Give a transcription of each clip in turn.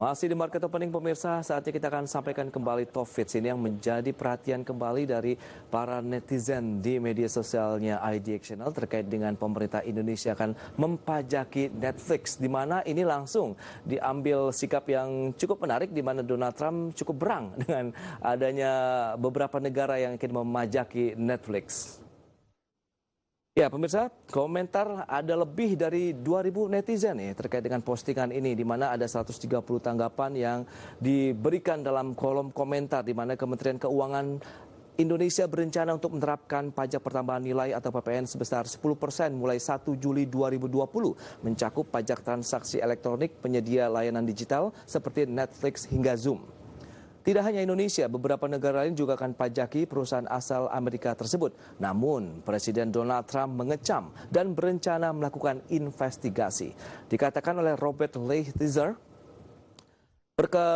Masih di market opening pemirsa, saatnya kita akan sampaikan kembali top hits ini yang menjadi perhatian kembali dari para netizen di media sosialnya IDX Channel terkait dengan pemerintah Indonesia akan mempajaki Netflix, di mana ini langsung diambil sikap yang cukup menarik, di mana Donald Trump cukup berang dengan adanya beberapa negara yang ingin memajaki Netflix. Ya pemirsa, komentar ada lebih dari 2.000 netizen terkait dengan postingan ini, di mana ada 130 tanggapan yang diberikan dalam kolom komentar, di mana Kementerian Keuangan Indonesia berencana untuk menerapkan pajak pertambahan nilai atau PPN sebesar 10% mulai 1 Juli 2020, mencakup pajak transaksi elektronik penyedia layanan digital seperti Netflix hingga Zoom. Tidak hanya Indonesia, beberapa negara lain juga akan pajaki perusahaan asal Amerika tersebut. Namun, Presiden Donald Trump mengecam dan berencana melakukan investigasi. Dikatakan oleh Robert Lighthizer,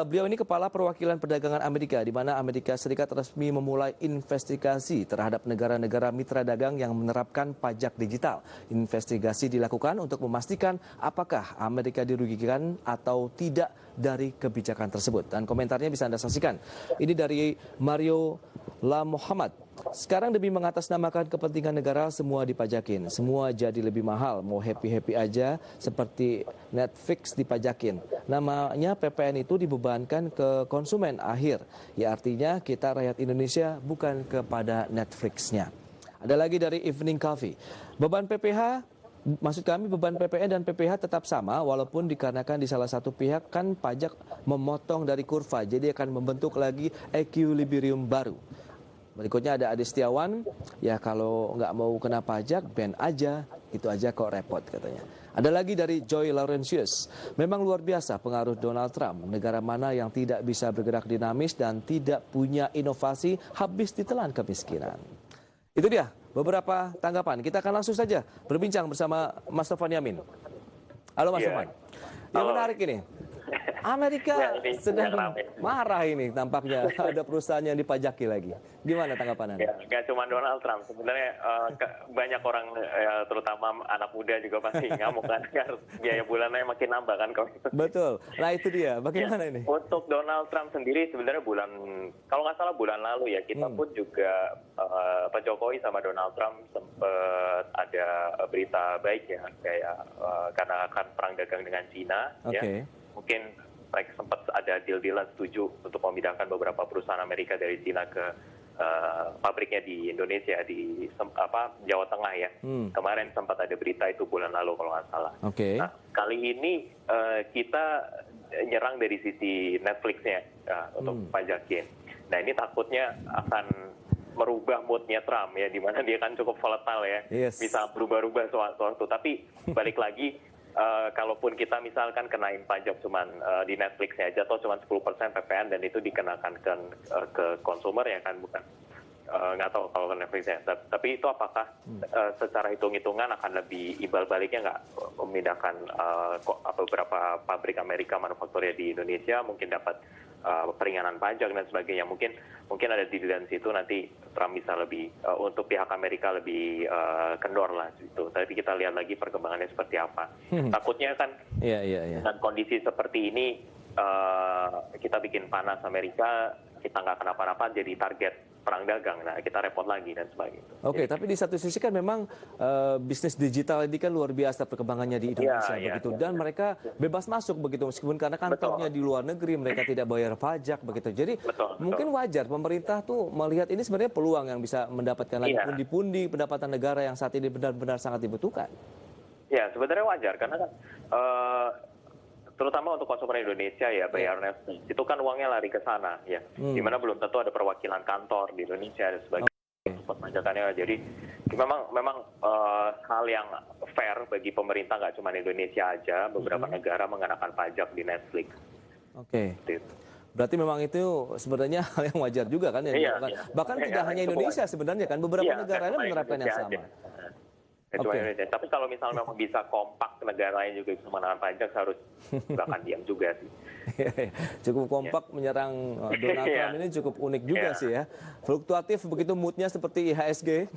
beliau ini kepala perwakilan perdagangan Amerika, di mana Amerika Serikat resmi memulai investigasi terhadap negara-negara mitra dagang yang menerapkan pajak digital. Investigasi dilakukan untuk memastikan apakah Amerika dirugikan atau tidak dari kebijakan tersebut. Dan komentarnya bisa Anda saksikan. Ini dari Mario La Muhammad. Sekarang demi mengatasnamakan kepentingan negara, semua dipajakin. Semua jadi lebih mahal. Mau happy-happy aja seperti Netflix dipajakin. Namanya PPN itu dibebankan ke konsumen akhir. Ya artinya kita rakyat Indonesia bukan kepada Netflix-nya. Ada lagi dari Evening Coffee. Beban PPH, maksud kami beban PPN dan PPH tetap sama, walaupun dikarenakan di salah satu pihak kan pajak memotong dari kurva, jadi akan membentuk lagi equilibrium baru. Berikutnya ada Ade Setiawan, ya kalau nggak mau kena pajak, ban aja, itu aja kok repot katanya. Ada lagi dari Joy Laurentius, memang luar biasa pengaruh Donald Trump, negara mana yang tidak bisa bergerak dinamis dan tidak punya inovasi habis ditelan kemiskinan. Itu dia beberapa tanggapan. Kita akan langsung saja berbincang bersama Mas Tovan Yamin. Halo Mas Tovan. Yang menarik ini, Amerika sedang marah ini tampaknya ada perusahaan yang dipajaki lagi. Gimana tanggapan Anda? Ya, nggak cuma Donald Trump, sebenarnya banyak orang, terutama anak muda juga pasti ngamuk kan, biaya bulannya makin nambah kan kalau itu. Betul, nah itu dia, bagaimana ini? Untuk Donald Trump sendiri sebenarnya kalau nggak salah bulan lalu ya, kita pun juga, Pak Jokowi sama Donald Trump sempat ada berita baik ya, kayak karena akan perang dagang dengan Cina, ya, mungkin mereka sempat ada deal-dealan setuju untuk memindahkan beberapa perusahaan Amerika dari Cina ke pabriknya di Indonesia, di Jawa Tengah ya. Kemarin sempat ada berita itu bulan lalu kalau nggak salah. Nah, kali ini kita nyerang dari sisi Netflix-nya untuk pajakin. Nah ini takutnya akan merubah moodnya Trump ya, di mana dia kan cukup volatile ya, bisa berubah-ubah soal itu. Tapi balik lagi, kalaupun kita misalkan kenain pajak cuman di Netflix-nya aja atau cuma 10% PPN dan itu dikenakan ke konsumer ya kan, bukan nggak tahu kalau ke Netflix-nya. Tapi itu apakah secara hitung-hitungan akan lebih imbal baliknya nggak memindahkan beberapa pabrik Amerika manufakturnya di Indonesia, mungkin dapat peringanan pajak dan sebagainya. Mungkin ada di dalam situ nanti Trump bisa lebih untuk pihak Amerika lebih kendor lah itu. Tapi kita lihat lagi perkembangannya seperti apa. Takutnya kan dengan kondisi seperti ini kita bikin panas Amerika, kita nggak kenapa-napa jadi target perang dagang. Nah kita repot lagi dan sebagainya. Oke, tapi di satu sisi kan memang bisnis digital ini kan luar biasa perkembangannya di Indonesia begitu, dan mereka bebas masuk begitu, meskipun karena kantornya di luar negeri mereka tidak bayar pajak begitu. Jadi mungkin wajar pemerintah tuh melihat ini sebenarnya peluang yang bisa mendapatkan lagi pundi-pundi pendapatan negara yang saat ini benar-benar sangat dibutuhkan. Ya sebenarnya wajar karena kan terutama untuk konsumen Indonesia ya, bayar Netflix itu kan uangnya lari ke sana ya, dimana belum tentu ada perwakilan kantor di Indonesia dan sebagainya perpajakannya. Jadi memang hal yang fair bagi pemerintah, nggak cuma Indonesia aja, beberapa negara mengenakan pajak di Netflix. Berarti memang itu sebenarnya hal yang wajar juga kan ya? Bahkan tidak hanya Indonesia sebenarnya kan, beberapa negara lain menerapkan yang sama. Tapi kalau misalnya memang bisa kompak negara lain juga bisa menahan pajak, harus nggak akan diam juga sih. Cukup kompak menyerang Donald Trump ini cukup unik juga sih ya. Fluktuatif begitu moodnya seperti IHSG.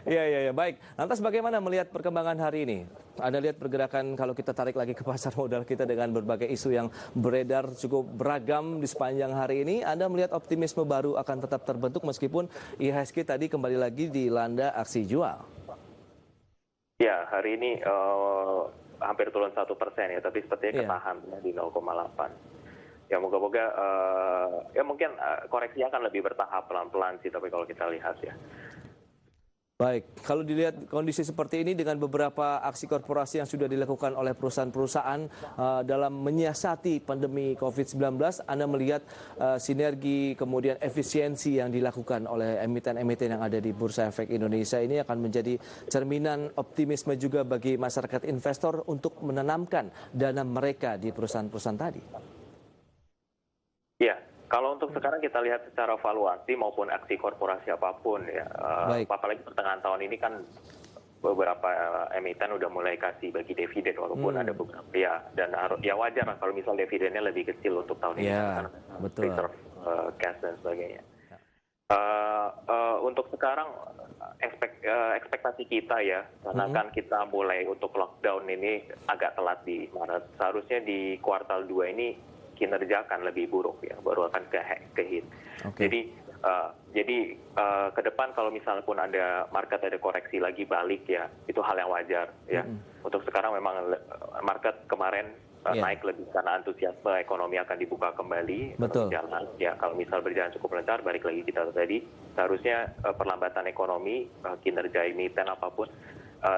Iya, iya, iya. Baik. Lantas bagaimana melihat perkembangan hari ini? Anda lihat pergerakan kalau kita tarik lagi ke pasar modal kita dengan berbagai isu yang beredar cukup beragam di sepanjang hari ini. Anda melihat optimisme baru akan tetap terbentuk meskipun IHSG tadi kembali lagi dilanda aksi jual. Ya, hari ini hampir turun 1% ya, tapi sepertinya ketahan di 0,8. Ya moga-moga ya mungkin koreksi akan lebih bertahap pelan-pelan sih, tapi kalau kita lihat ya. Baik, kalau dilihat kondisi seperti ini dengan beberapa aksi korporasi yang sudah dilakukan oleh perusahaan-perusahaan dalam menyiasati pandemi COVID-19, Anda melihat sinergi kemudian efisiensi yang dilakukan oleh emiten-emiten yang ada di Bursa Efek Indonesia ini akan menjadi cerminan optimisme juga bagi masyarakat investor untuk menanamkan dana mereka di perusahaan-perusahaan tadi. Ya, kalau untuk sekarang kita lihat secara valuasi maupun aksi korporasi apapun ya, apalagi pertengahan tahun ini kan beberapa emiten udah mulai kasih bagi dividen walaupun ada beberapa ya, dan ya wajar lah kalau misal dividennya lebih kecil untuk tahun ini karena betul. reserve cash dan sebagainya. Untuk sekarang ekspektasi kita ya, karena kan kita mulai untuk lockdown ini agak telat di Maret, seharusnya di kuartal 2 ini kinerja akan lebih buruk ya, baru akan ke hit. Jadi ke depan kalau misalnya pun ada market ada koreksi lagi balik ya, itu hal yang wajar ya. Untuk sekarang memang market kemarin naik lebih karena antusiasme ekonomi akan dibuka kembali. Berjalan ya, kalau misal berjalan cukup lancar, balik lagi kita tadi, seharusnya perlambatan ekonomi, kinerja emiten apapun,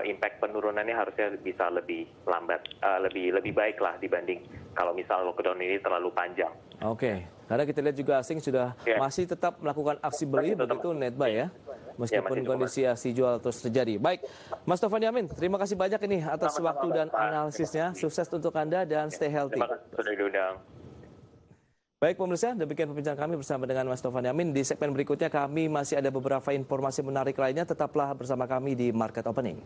impact penurunannya harusnya bisa lebih lambat, lebih baik lah dibanding kalau misal lockdown ini terlalu panjang. Oke, karena kita lihat juga asing sudah masih tetap melakukan aksi beli begitu Netba ya, meskipun kondisi aksi jual terus terjadi. Baik, Mas Taufan Yamin, terima kasih banyak ini atas waktu dan analisisnya. Sukses untuk Anda dan stay healthy. Terima kasih sudah diundang. Baik pemirsa, demikian perbincangan kami bersama dengan Mas Taufan Yamin. Di segmen berikutnya kami masih ada beberapa informasi menarik lainnya. Tetaplah bersama kami di Market Opening.